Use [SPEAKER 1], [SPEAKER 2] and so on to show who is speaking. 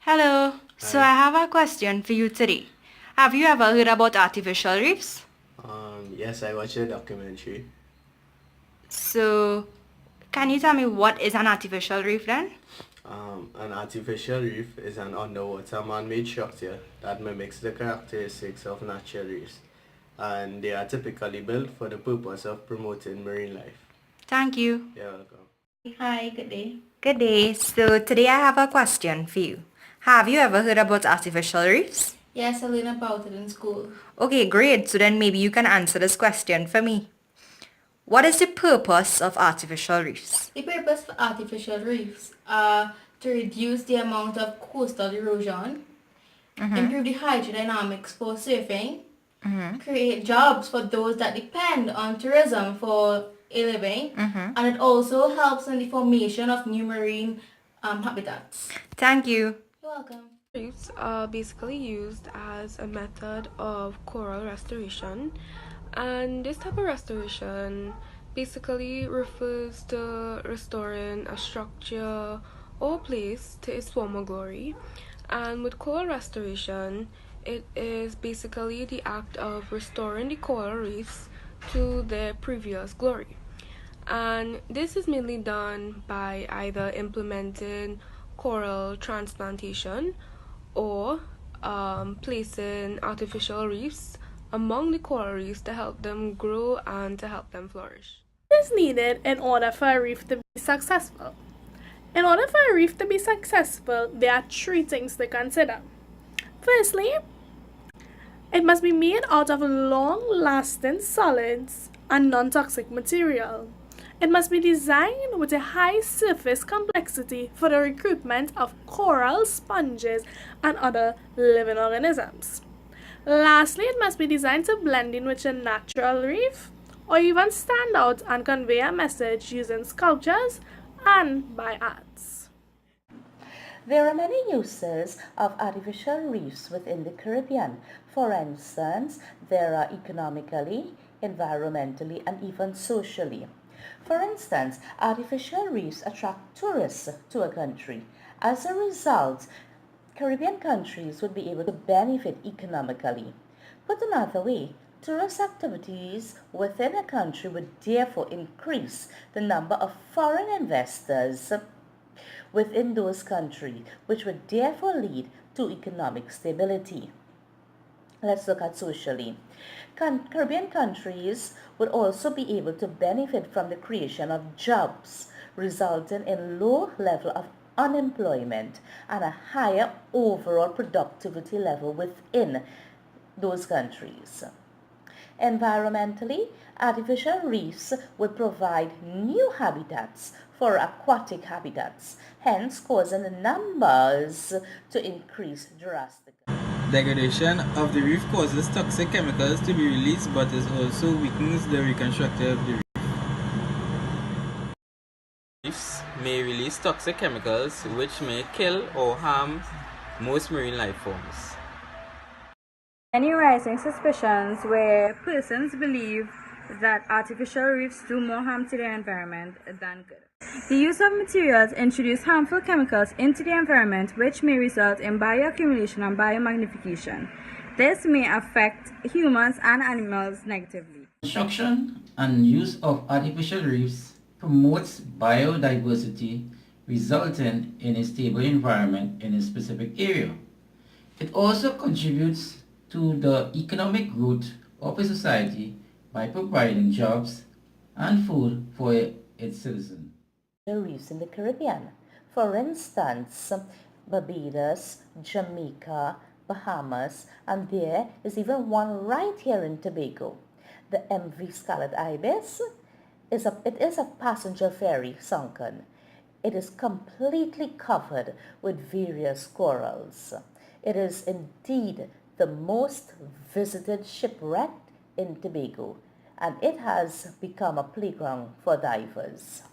[SPEAKER 1] Hello. So
[SPEAKER 2] Hi.
[SPEAKER 1] I have a question for you today. Have you ever heard about artificial reefs?
[SPEAKER 2] Yes, I watched a documentary.
[SPEAKER 1] So can you tell me what is an artificial reef then?
[SPEAKER 2] An artificial reef is an underwater man-made structure that mimics the characteristics of natural reefs, and they are typically built for the purpose of promoting marine life.
[SPEAKER 1] Thank you.
[SPEAKER 2] You're welcome.
[SPEAKER 3] Hi, good day.
[SPEAKER 1] Good day. So today I have a question for you. Have you ever heard about artificial reefs?
[SPEAKER 3] Yes, I learned about it in school.
[SPEAKER 1] Okay, great. So then maybe you can answer this question for me. What is the purpose of artificial reefs?
[SPEAKER 3] The purpose for artificial reefs are to reduce the amount of coastal erosion, improve the hydrodynamics for surfing, create jobs for those that depend on tourism for a living, and it also helps in the formation of new marine habitats.
[SPEAKER 1] Thank you.
[SPEAKER 3] You're welcome.
[SPEAKER 4] Reefs are basically used as a method of coral restoration, and this type of restoration basically refers to restoring a structure or place to its former glory. And with coral restoration, it is basically the act of restoring the coral reefs to their previous glory. And this is mainly done by either implementing coral transplantation or placing artificial reefs among the coral reefs to help them grow and to help them flourish.
[SPEAKER 5] Is needed in order for a reef to be successful? In order for a reef to be successful, there are three things to consider. Firstly, it must be made out of long-lasting solids and non-toxic material. It must be designed with a high surface complexity for the recruitment of coral, sponges, and other living organisms. Lastly, it must be designed to blend in with a natural reef or even stand out and convey a message using sculptures and by arts.
[SPEAKER 6] There are many uses of artificial reefs within the Caribbean. For instance, there are economically, environmentally, and even socially. For instance, artificial reefs attract tourists to a country. As a result, Caribbean countries would be able to benefit economically. Put another way, tourist activities within a country would therefore increase the number of foreign investors within those countries, which would therefore lead to economic stability. Let's look at socially. Caribbean countries would also be able to benefit from the creation of jobs, resulting in low level of unemployment and a higher overall productivity level within those countries. Environmentally, artificial reefs would provide new habitats for aquatic habitats, hence causing the numbers to increase drastically.
[SPEAKER 7] Degradation of the reef causes toxic chemicals to be released, but it also weakens the reconstructive of the reef. Reefs may release toxic chemicals which may kill or harm most marine life forms.
[SPEAKER 8] Any rising suspicions where persons believe that artificial reefs do more harm to the environment than good. The use of materials introduce harmful chemicals into the environment which may result in bioaccumulation and biomagnification. This may affect humans and animals negatively.
[SPEAKER 9] Construction and use of artificial reefs promotes biodiversity, resulting in a stable environment in a specific area. It also contributes to the economic growth of a society by providing jobs and food for its citizens.
[SPEAKER 6] The reefs in the Caribbean. For instance, Barbados, Jamaica, Bahamas, and there is even one right here in Tobago. The MV Scarlet Ibis it is a passenger ferry sunken. It is completely covered with various corals. It is indeed the most visited shipwreck in Tobago, and it has become a playground for divers.